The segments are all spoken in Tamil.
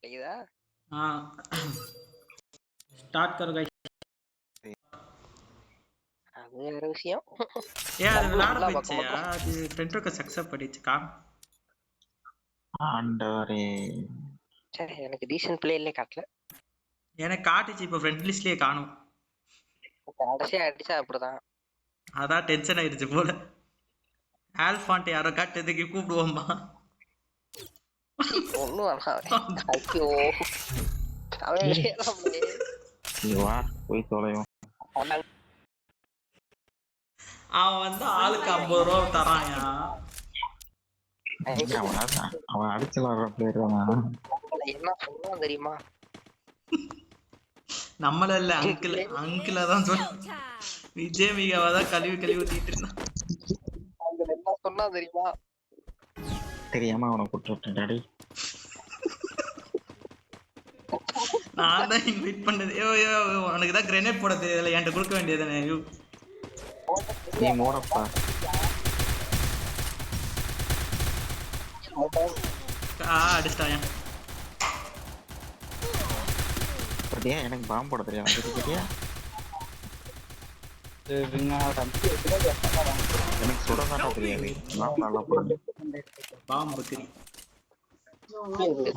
கேக்குதா? स्टार्ट करो गाइस அது வேற விஷயம். அது விளையாட போயிடுச்சியா அது ஃப்ரெண்டோக்கு சக்சஸ் பண்ணிச்சுக்கா ஆண்டவரே சரி எனக்கு டீசன்ட் பிளேல காட்டல எனக்கு காட்டுச்சு இப்போ ஃப்ரெண்ட் லிஸ்ட்லயே காணும் கடைசியா அடிச்சா அப்படிதான் அதான் டென்ஷன் ஆயிடுச்சு போல ஆல்ஃபாண்ட் யாரோ காட்டுறதுக்கு கூப்பிடுவோம்மா ஒண்ணும் வேணாம் ஐயோ வா போய் தொலைவோம் அவன் வந்து ஆளுக்கு 50 ரூபா தராயா அவன் அடிச்சலாடுற பிளேயர் தான் என்ன சொல்லுவான் தெரியுமா நம்மள இல்ல அங்கிள் தான் சொல்ல விஜய் மிகாவா தான் கழுவி ஊத்திட்டு இருந்தான் என்ன சொன்னா தெரியுமா தெரியாம அவனை கூப்பிட்டு டாடி நான் தான் இன்வைட் பண்ணது உனக்கு தான் கிரெனேட் போட தெரியல என்கிட்ட கொடுக்க வேண்டியதுதானே நீ மோடப்பா அடிச்சிட்டாயா அப்படியே எனக்கு பாம்பு போட தெரியும் கேட்டியா எனக்கு சுட காட்ட தெரியாது நான் நல்லா போடுறேன் பாம்பு கறி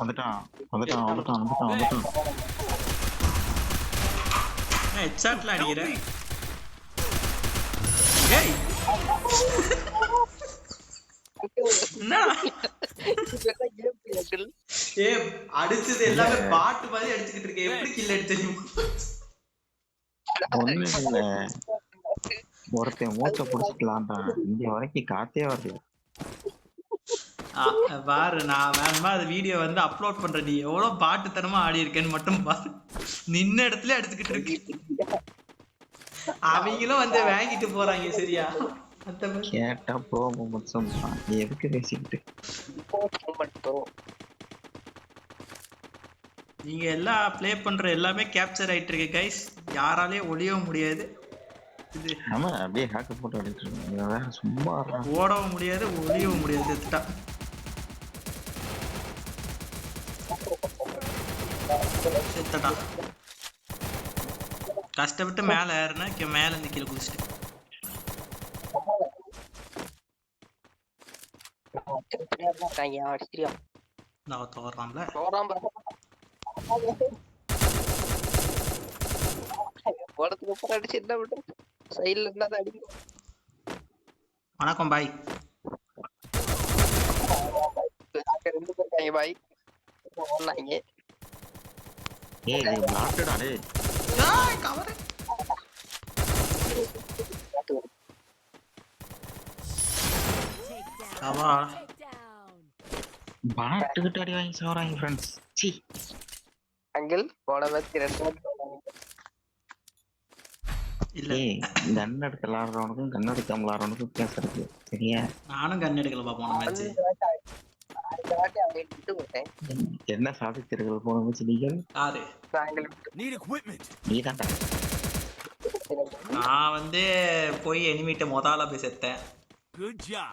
வந்துட்டான் ஹெட்ஷாட்ல அடிக்கிறேன் ஏய் அடிச்சது எல்லாமே பாட்டு மாதிரி அடிச்சுக்கிட்டு இருக்கேன் எப்படி கில் அடிச்சீங்க ஒண்ணு இல்ல ஒருத்தன் மூச்சை புடிச்சுக்கலாம்டா இங்க வரைக்கும் காத்தே வரல பாரு நான் வேணுமா அது வீடியோ வந்து அப்லோட் பண்றேன் நீ எவ்வளவு பாட்டுத்தனமா ஆடி இருக்கேன்னு மட்டும் பாரு நின்ன இடத்துல அடிச்சுக்கிட்டு இருக்கு அவங்களும் வந்து வாங்கிட்டு போறாங்க சரியா கேட்டா ப்ரோ மூமெண்ட் சொல்றான் நீ எதுக்கு பேசிக்கிட்டு நீங்க எல்லாம் ப்ளே பண்ற எல்லாமே கேப்சர் ஆயிட்டு இருக்கு கைஸ் யாராலே ஒளியவும் முடியாது இது ஆமா அப்படியே ஹேக் போட்டு அடிச்சிட்டு இருக்கீங்க வேற சும்மா ஓடவும் முடியாது ஒளியவும் முடியாது செத்துட்டா செத்துட்டா கஷ்டப்பட்டு மேல ஏறினா மேல இருந்து கீழே குதிச்சிட்டு நான் தோறாம்ல வணக்கம் பாய் பாய் ஏய் பிளாக்டடா டேய் ஏய் கவர் அவா பாட்டுக்கிட்ட அடி வாங்கி சாவறாங்க ஃப்ரெண்ட்ஸ் சி அங்கிள் போட வச்சு ரெண்டு இல்ல கன் எடுத்து விளாடுறவனுக்கும் கன் எடுக்காம விளாடுறவனுக்கும் வித்தியாசம் இருக்கு சரியா நானும் கன் எடுக்கல பாப்போம் மேட்ச் என்ன சாதித்தீர்கள் போன மேட்ச் நீங்கள் யாரு நீ தான்டா நான் வந்து போய் எனிமிட்ட முதல்ல போய் செத்தேன் Good job.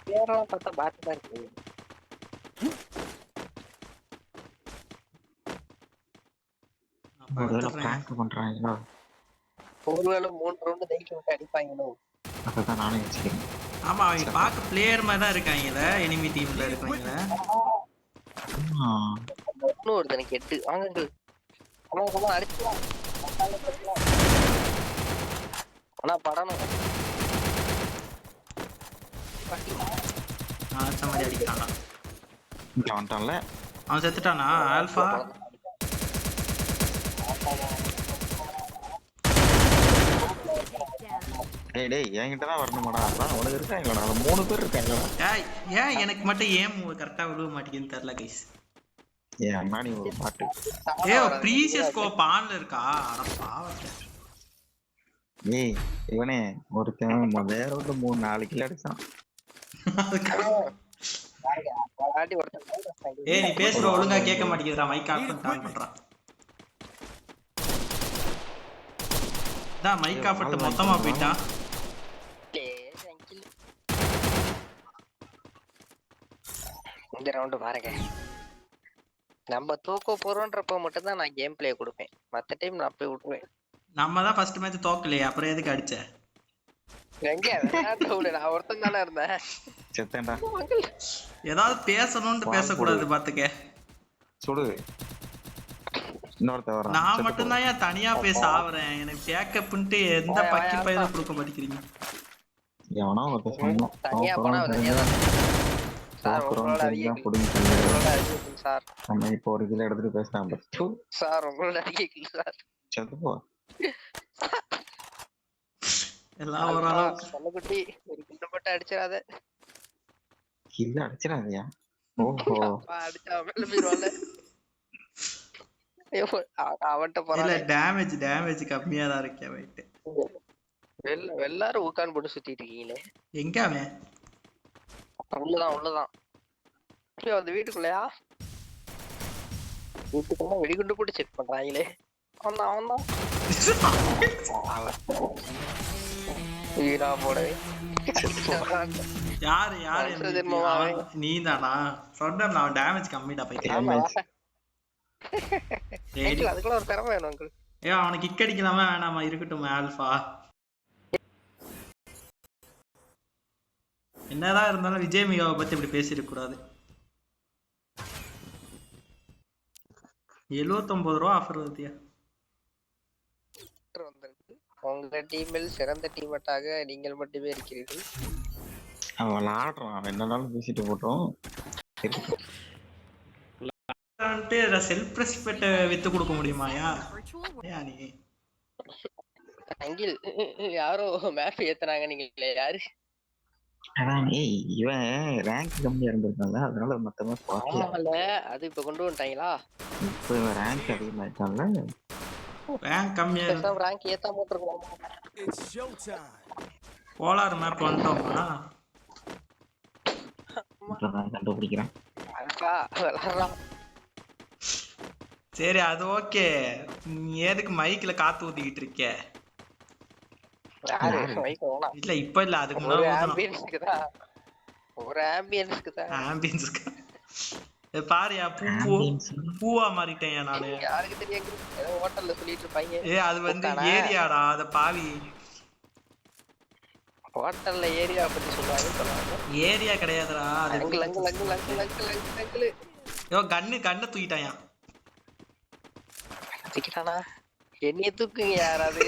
பேரெல்லாம் பார்த்தா பாட்டு தான் இருக்கு பண்றாங்களோ ஒருவேளை 3 ரவுண்ட் தைக்க விட்டு அடிப்பாங்களோ அதான் நானே வச்சுக்கிறேன் ஆமா அவங்க பார்க்க பிளேயர் மாதிரி தான் இருக்காங்கல்ல எனிமி டீம்ல இருக்காங்கல்ல இன்னும் ஒருத்தனுக்கு 8 வாங்க அங்கிள் அடிச்சுக்கலாம் ஆனா படணும் மாதிரி அடிக்கிறானா வந்துட்டான்ல அவன் செத்துட்டானா ஆல்பா டேய் என்கிட்ட தான் வரணுமாடா அதான் உனக்கு இருக்காங்களா 3 பேர் இருக்காங்களா ஏன் எனக்கு மட்டும் ஏன் கரெக்டா விழுவ மாட்டேங்குதுன்னு தெரியல கைஸ் ஏன் அண்ணாடி ஒரு பாட்டு ப்ரீசியஸ் ஸ்கோப் ஆன்ல இருக்கா அட பாவம் ஏய் இவனே ஒருத்தன் வேற ஒரு 3-4 கிலோ அடிச்சான் ஏய் நீ பேசுற ஒழுங்கா கேட்க மாட்டேங்குதுடா மைக் ஆஃப் பண்ணிட்டான் பண்றான் டா மைக் ஆஃப் பண்ணிட்டு மொத்தமா போய்ட்டான் இந்த ரவுண்டு பாருங்க. நம்ம தூக்க போறோன்றப்ப மட்டும் தான் நான் கேம் பிளே கொடுப்பேன். மத்த டைம் நான் போய் விட்டுருவேன். நம்ம தான் ஃபர்ஸ்ட் மேட்ச் தோக்கலையே, அப்புறம் எதுக்கு அடிச்ச? எங்க நான் ஒருத்தன் தானே இருந்தேன். செத்தேன்டா. ஏதாவது பேசணும்னு பேசக்கூடாது பாத்துக்க. சுடு. இன்னொருத்த வரான். நான் மட்டும் தான் ஏன் தனியா போய் சாவறேன்? எனக்கு பேக்கப்ன்ட்டு எந்த பக்கி பையில கொடுக்க மாட்டேங்கிறீங்க. எவனோ ஒருத்த சொன்னான். தனியா போனா தனியா தான். சார் உங்களோட சார் நம்ம இப்போ ஒரு கிலோ எடுத்துட்டு பேசலாம். சார் உங்களோட அறிக்கை சார். செத்து போ. எல்லாம் ஒரு அளவுக்கு. சொன்னகுட்டி ஒரு கிலோ மட்டும் அடிச்சிராத. கில்ல அடிச்சிராதயா? ஓஹோ. அடிச்சா மேல போயிடுவான்ல. அவன்கிட்ட போறான். இல்ல டேமேஜ் கம்மியா தான் இருக்கே. வெயிட். எல்லாரும் ஊக்கான் போட்டு சுத்திட்டு இருக்கீங்களே. எங்க அவன்? உள்ளதான். அந்த வீட்டுக்குள்ளயா? வீட்டுக்குள்ள வெடிகுண்டு போட்டு செக் பண்றாங்களே. அவன்தான். வீரா போடவே. யாரு நீதானா? சொன்னேன் நான் டேமேஜ் கம்மிடா போய். அதுக்குள்ள ஒரு திறமை வேணும் அங்கிள். அவனுக்கு கிக் அடிக்கலாமா வேணாமா? இருக்கட்டும் ஆல்பா. என்னதான் இருந்தாலும் விஜய் மிகாவை பத்தி இப்படி பேசிருக்க கூடாது. 79 ரூபா ஆஃபர் வருதியா? உங்க டீமில் சிறந்த டீமட்டாக நீங்கள் மட்டுமே இருக்கிறீர்கள். அவன் ஆடுறான். அவன் என்னன்னாலும் பேசிட்டு போட்டோம். செல்ஃப் ரெஸ்பெக்ட் வித்து கொடுக்க முடியுமாயா? நீ அங்கில் யாரோ மேப் ஏத்துறாங்க. நீங்க யாரு? அதான் இவன் ரேங்க் கம்மியா இருந்திருக்காங்க, அதனால மொத்தமா பாக்கல. அது இப்ப கொண்டு வந்துட்டாங்களா? இப்ப ரேங்க் அதிகமாயிட்டான்ல. ரேங்க் கம்மியா ரேங்க் ஏத்தாம போட்டுருக்காங்க. போலார் மேப் வந்துட்டோமா? கண்டுபிடிக்கிறேன். சரி அது ஓகே. நீ எதுக்கு மைக்ல காத்து ஊத்திக்கிட்டு இருக்க? இல்ல இப்ப இல்ல, அதுக்கு முன்னாடி ஒரு ஆம்பியன்ஸ்க்கு பாரியா பூவா மாறிட்டேன் நானு. யாருக்கு தெரியும்? ஏதோ ஹோட்டல்ல சொல்லிட்டு இருப்பாங்க. அது வந்து ஏரியாடா. அத பாவி ஹோட்டல்ல ஏரியா பத்தி சொல்றாங்க. ஏரியா கிடையாதுடா. அது கண்ணு தூக்கிட்டாயா? தூக்கிட்டானா? என்னைய தூக்குங்க யாராவது.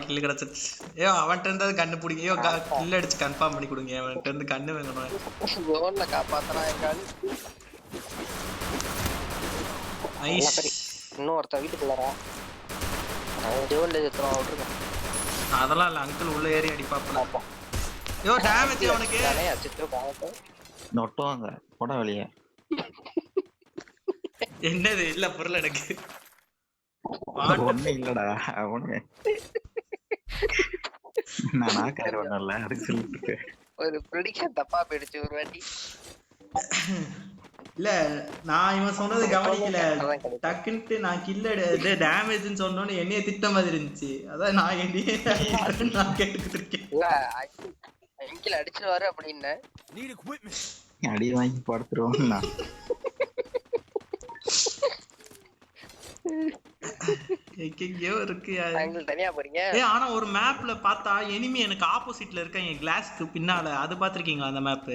கில்லு கிடைச்சிருச்சு. அவன்கிட்ட இருந்து கண்ணு பிடிங்க. கில் அடிச்சு கன்ஃபார்ம் பண்ணி கொடுங்க. அவன்கிட்ட இருந்து கண்ணு வேணும். காப்பாத்தலாம். இன்னும் ஒருத்தன் வீட்டுக்குள்ளாரா? அதெல்லாம் இல்ல அங்கிள் உள்ள ஏறி அடிப்பாப்பா. டேமேஜ் அவனுக்கு. நொட்டுவாங்க போட வெளியே. என்னது? இல்ல பொருள் எனக்கு ஒண்ணு இல்லடா. அவனு நானா கருவனல்ல அதுக்கு சொல்லிட்டு ஒரு ப்ரெடிக்ஷன் தப்பா போயிடுச்சு ஒரு வாட்டி. இல்ல நான் இவன் சொன்னது கவனிக்கல. டக்குன்ட்டு நான் கில்ல டேமேஜ்னு சொன்னோன்னு என்னைய திட்ட மாதிரி இருந்துச்சு. அதான் நான் என்னையே நான் கேட்டுக்கிட்டு இருக்கேன். அங்கிள் அடிச்சிருவாரு அப்படின்னு அடி வாங்கி படுத்துருவோம். எங்கெங்கயோ இருக்கு. தனியா போறீங்க. ஆனா ஒரு மேப்ல பார்த்தா எனிமி எனக்கு ஆப்போசிட்ல இருக்க என் கிளாஸ்க்கு பின்னால. அது பாத்திருக்கீங்களா அந்த மேப்?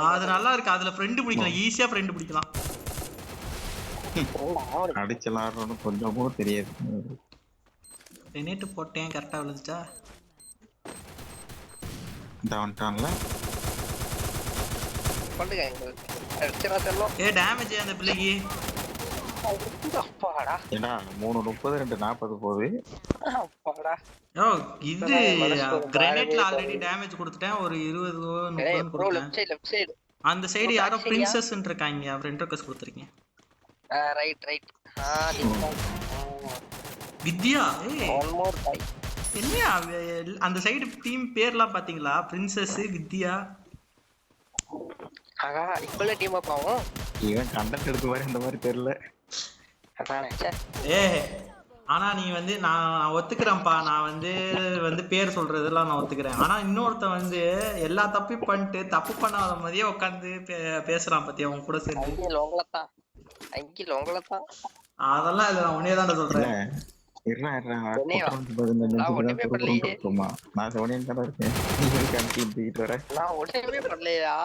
அது நல்லா இருக்கு. அதுல ஃப்ரெண்ட் பிடிக்கலாம். ஈஸியா ஃப்ரெண்ட் பிடிக்கலாம். அடிச்சலாம்னு கொஞ்சம் கூட தெரியாது. ரெனேட் போட்டேன் கரெக்டா விழுந்துச்சா? டவுன்டவுன்ல பண்ணுங்க. அடிச்சறா தெரியல. டேமேஜ் அந்த பிள்ளைக்கு. அப்பாடா. ஏடா 3:30 2:40 போகுது. அப்பாடா. இது கிரேனேட்ல ஆல்ரெடி டேமேஜ் கொடுத்துட்டேன். ஒரு 20 30 கொடுத்தேன். லெஃப்ட் சைடு அந்த சைடு யாரோ பிரின்சஸ் இருக்காங்க. ஃப்ரெண்ட் ரிக்வெஸ்ட் கொடுத்திருக்கீங்க. Right. Vidya. One more tie. என்னையா அந்த சைடு டீம் பேர்லாம் பாத்தீங்களா? பிரின்சஸ், வித்யா. ஆகா இப்பல டீம் அப்பாவும் இவன் கண்டென்ட் எடுத்து வர இந்த மாதிரி தெரியல. அதானே. ஆனா நீ வந்து நான் ஒத்துக்கிறேன்ப்பா. நான் வந்து பேர் சொல்றதெல்லாம் நான் ஒத்துக்கிறேன். ஆனா இன்னொருத்தன் வந்து எல்லா தப்பையும் பண்ணிட்டு தப்பு பண்ணாத மாதிரியே உட்காந்து பேசுறான் பத்தியா உன் கூட சேர்ந்து. அங்கில் உங்களைத்தான். அதெல்லாம் இல்ல, நான் உன்னையே தானே சொல்றேன். ஒண்ணுமே பண்ணலையே. நான் செவனியன் தானே இருக்கேன். நீ எதுக்கு அனுப்பி தூக்கிட்டு வர? நான் ஒண்ணுமே பண்ணலையா?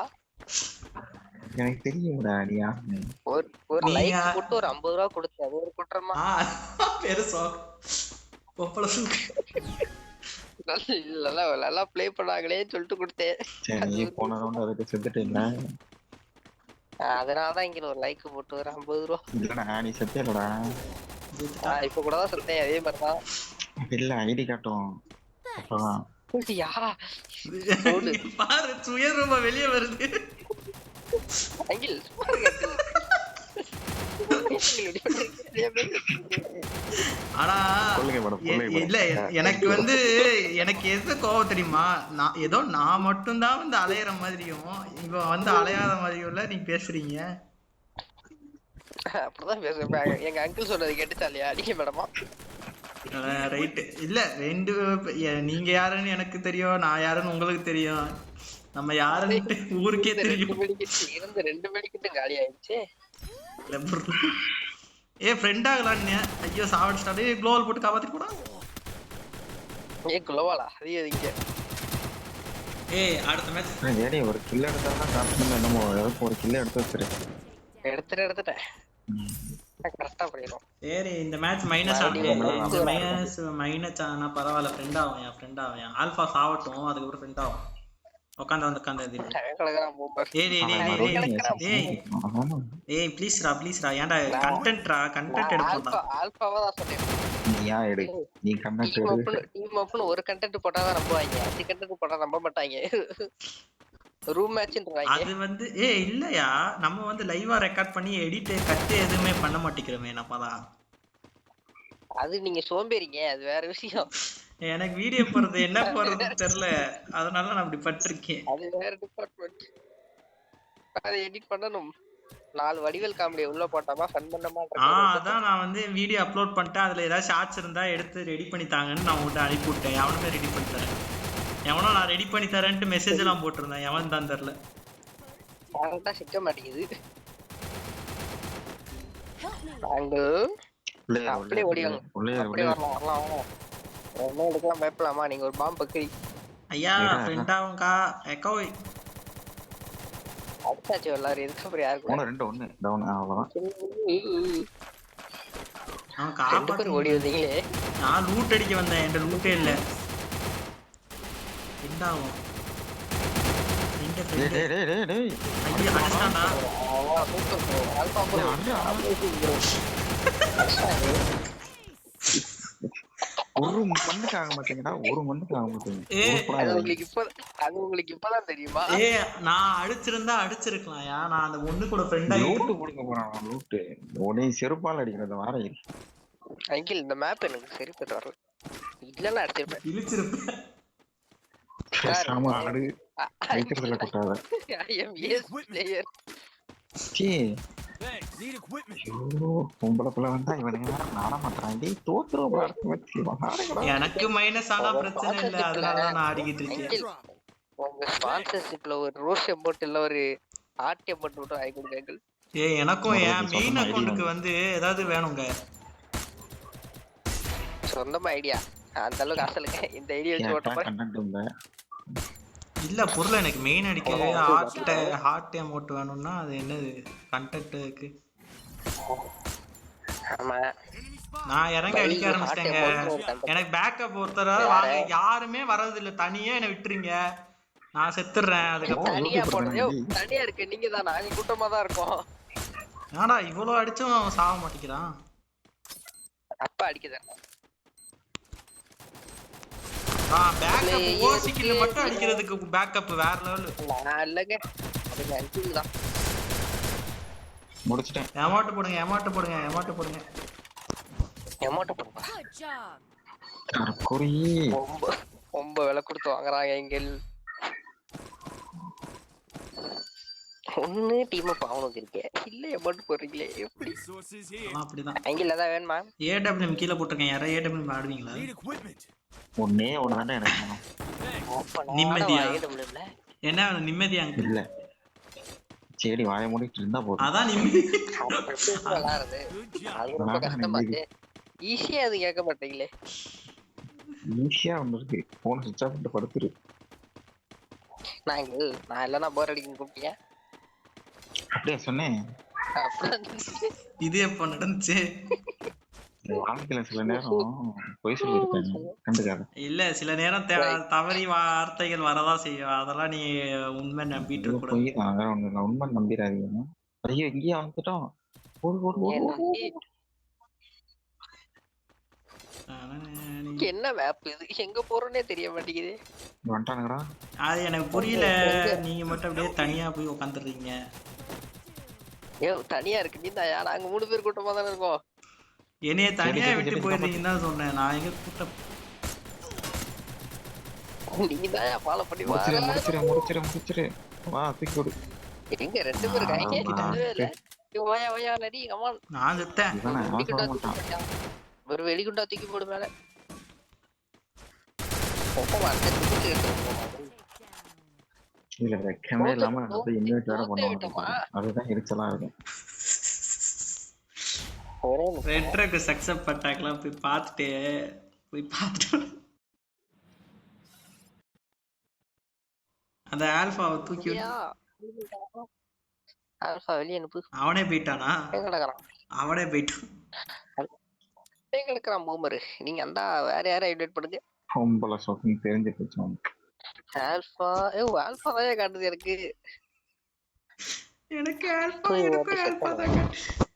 எனக்கு தெரியும்டா நீ ஒரு லைக் போட்டு ஒரு 50 ரூபா கொடுத்து அது ஒரு குற்றமா? பெருசா நல்லா ப்ளே பண்ணாங்களே சொல்லிட்டு கொடுத்தேன். நீ போன ரவுண்ட் அதுக்கு செத்துட்டு இல்ல, அதனாலதான் இங்க ஒரு லைக் போட்டு ஒரு 50 ரூபா. இல்லடா நீ செத்தே இல்லடா. இப்ப கூட தான் செத்தேன், அதே மாதிரிதான். இல்ல ஐடி காட்டும் அப்பதான். பாரு சுயரூபா வெளியே வருது. அங்கில் ஆனா இல்ல, எனக்கு எது கோவம் தெரியுமா, நான் மட்டும்தான் வந்து அலையிற மாதிரியும் இவன் வந்து அலையாத மாதிரியும் இல்ல நீ பேசுறீங்க. அப்படிதான் பேசுறேன். எங்க அங்கிள் சொன்னது கேட்டுச்சா இல்லையா? அடிக்க மேடமா ரைட்டு. இல்ல ரெண்டு நீங்க யாருன்னு எனக்கு தெரியும், நான் யாருன்னு உங்களுக்கு தெரியும், நம்ம யாருன்னு ஊருக்கே தெரியும். 2 மணிக்கிட்ட காலி ஆயிடுச்சு. ஃப்ரெண்ட் ஆகலான்னு. ஐயோ சாவடிச்சிட்டாலே. குளோவல் போட்டு காப்பாத்திட்டு போடா. குளோவலா? அது எதுங்க? அடுத்த மேட்ச் ஒரு கில் எடுத்தாதான் காட்டணும். என்னமோ ஒரு கில் எடுத்து வச்சிரு. எடுத்துட்டேன். கரெக்டா பண்ணிடுவோம். சரி இந்த மேட்ச் மைனஸ் ஆனா பரவாயில்ல. ஃப்ரெண்ட் ஆகும். ஆல்பா சாவட்டும், அதுக்கப்புறம் ஃப்ரெண்ட் ஆகும். உட்காந்து ப்ளீஸ்ரா ஏன்டா கண்டென்ட் எடுப்போம்டா. ஒரு கண்டென்ட் போட்டாதான் நம்புவாங்க, 5 கண்டென்ட் போட்டா நம்ப மாட்டாங்க. ரூம் மேட்ச்ன்றாங்க. அது வந்து இல்லையா, நம்ம வந்து லைவா ரெக்கார்ட் பண்ணி எடிட் கட் எதுவுமே பண்ண மாட்டேங்கிறோமே நம்மதான். அது நீங்க சோம்பேறிங்க, அது வேற விஷயம். எனக்கு வீடியோ போறது என்ன போறதுன்னு தெரியல, அதனால நான் அப்படி பட்டிருக்கேன். அது வேற டிபார்ட்மெண்ட். அதை எடிட் பண்ணனும். 4 வடிவேல் காமெடி உள்ள போட்டாமா ஃபன் பண்ணமா. அதான் நான் வந்து வீடியோ அப்லோட் பண்ணிட்டேன். அதுல ஏதாவது ஷார்ட்ஸ் இருந்தா எடுத்து ரெடி பண்ணி தாங்கன்னு நான் உங்கள்கிட்ட அனுப்பி விட்டேன். எவனுமே ரெடி பண்ணி தரேன். எவனோ நான் ரெடி பண்ணி தரேன்ட்டு மெசேஜ் எல்லாம் போட்டிருந்தேன். எவன் தான் தெரியல. கரெக்டா சிக்க மாட்டேங்குது. அங்க அப்படியே ஓடிவாங்க. அப்படியே வரலாம். என்ன எடுக்கலாம் பயப்படலாமா? நீங்க ஒரு பாம்பு பக்கி. ஐயா ஃப்ரெண்ட் ஆகும்க்கா. எக்கோய் அடிச்சாச்சு எல்லாரும். எதுக்கு அப்புறம் யாருக்கு 2-1 டவுன் அவ்வளவுதான். அவன் காப்பாத்து ஓடி வந்தீங்களே. நான் லூட் அடிக்க வந்தேன், என்கிட்ட லூட்டே இல்ல. என்ன ஆகும்? ஐயா அடிச்சான்டா. ஒரு மண்ணுக்கு ஆக மாட்டேங்கடா. உங்களுக்கு இப்பதான் தெரியுமா? நான் அடிச்சிருக்கலாம்யா. நான் அந்த ஒண்ணு கூட ஃப்ரெண்ட் ஆகி லூட் கொடுக்க போறான். லூட் உடனே செருப்பால் அடிக்கிறது வார அங்கில். இந்த மேப் எனக்கு சரி பண்ண வரல. இல்லன்னா அடிச்சிருப்பேன். இழுச்சிருப்பேன். பேசாம ஆடு. வைக்கிறதுல கொட்டாத. I am yes player. எனக்கு மைனஸ் ஆனா பிரச்சனை இல்ல, அதனால நான் ஆடிக்கிட்டு இருக்கேன். உங்க ஸ்பான்சர்ஷிப்ல ஒரு ரோஸ் எமோட் இல்ல ஒரு ஹார்ட் எமோட் மட்டும் ஆகி கொடுங்க. எனக்கும் என் மெயின் அக்கவுண்ட்க்கு வந்து ஏதாவது வேணுங்க. சொந்தமா ஐடியா அந்த அளவுக்கு அசலுங்க. இந்த ஐடியா வச்சு ஓட்டமா இல்ல பொருள். எனக்கு மெயின் அடிக்கவே ஹார்ட் எமோட் வேணும்னா அது என்னது கண்டென்ட்க்கு. ஆமா நான் இறங்க அடிக்க ஆரம்பிச்சிட்டேங்க. எனக்கு பேக்கப் ஒருத்தர யாருமே வர்றது இல்ல. தனியா என்ன விட்டுருங்க, நான் செத்துறேன். அதுக்கப்புறம் தனியா இருக்கு. நீங்க தான் நாங்க கூட்டமா தான் இருக்கோம். ஆனா இவ்வளவு அடிச்சும் அவன் சாக மாட்டேங்கிறான். அப்பா அடிக்குதா? பேக்கப் ஓசிக்கில மட்டும் அடிக்கிறதுக்கு பேக்கப் வேற லெவல். நான் இல்லங்க, அது அன்டில் தான். முடிச்சிட்டேன். எமோட் போடுங்க. எமோட் போடுங்க. ரொம்ப விலை கொடுத்து வாங்குறாங்க. எங்க ஒண்ணு டீம் அப் ஆகணுக்கு இருக்கே இல்ல எமௌண்ட் போடுறீங்களே எப்படி அப்படிதான் அங்கில தான் வேணுமா ஏடபிள்யூஎம் கீழே போட்டிருக்கேன் யாராவது ஏடபிள்யூஎம் ஆடுவீங்களா ஒண்ணே ஒண்ணுதானே எனக்கு வேணும். நிம்மதியா AWM என்ன நிம்மதியா இல்ல சரி வாய மூடிட்டு இருந்தா போதும். அதான் நிம்மதி விளாடுறது அது ரொம்ப கஷ்டமா இருக்கு ஈஸியா அது கேட்க மாட்டீங்களே ஈஸியா ஒண்ணு இருக்கு போன் சுவிட்ச் ஆஃப் பண்ணிட்டு படுத்துரு. நான் இல்லைன்னா போர் அடிக்கணும் கூப்பிட்டியா அப்படியே சொன்னேன். அப்புறம் இது எப்போ நடந்துச்சு வாழ்க்கையில சில நேரம் பொய் சொல்லிருக்கேன் கண்டுக்காத. இல்ல சில நேரம் தவறி வார்த்தைகள் வரதான் செய்யும் அதெல்லாம் நீ உண்மை நம்பிட்டு இருக்க கூடாது. பொய் தான் வேற ஒண்ணு இல்லை. உண்மை நம்பிடாதீங்க. ஐயோ இங்கேயே வந்துட்டோம். என்ன மேப் இது எங்க போறோன்னே தெரிய மாட்டேங்குது. வந்துட்டானுங்கடா. அது எனக்கு புரியல நீங்க மட்டும் அப்படியே தனியா போய் உட்காந்துடுறீங்க. ஏ தனியா இருக்கு நீ தான் நாங்க 3 பேர் கூட்டமா தானே இருக்கோம். என்னைய தனியா விட்டு போயிருந்தீங்கன்னு தான் சொன்னேன். நான் எங்க கூட்டம் நீங்க தான் ஃபாலோ பண்ணி முடிச்சிரு வா தூக்கி கொடு. எங்க 2 பேர் இருக்காங்க ஓயா நடி கமான் நான் செத்தேன். ஒரு வெடிகுண்டா தூக்கி போடு மேல. இல்ல வெக்கமே இல்லாம அப்படியே இன்வைட் வேற பண்ணுவாங்க. அதுதான் எரிச்சலா இருக்கும். ரெட் ட்ரக் சக்சஸ் பட்டாக்கலாம் போய் பார்த்துட்டு அந்த ஆல்பாவை தூக்கி ஆல்பா வெளிய அனுப்பு. அவனே போயிட்டானா? அவனே போயிட்டான். கிடக்குறான் பூமரு. நீங்க அந்த வேற யாரை இன்வைட் பண்ணுங்க. பொம்பளை ஷாப்பிங் தெரிஞ்சு போச்சு. ஆல்பா ஆல்பா தான் காட்டுது எனக்கு. எனக்கு ஆல்பா தான் காட்டுது.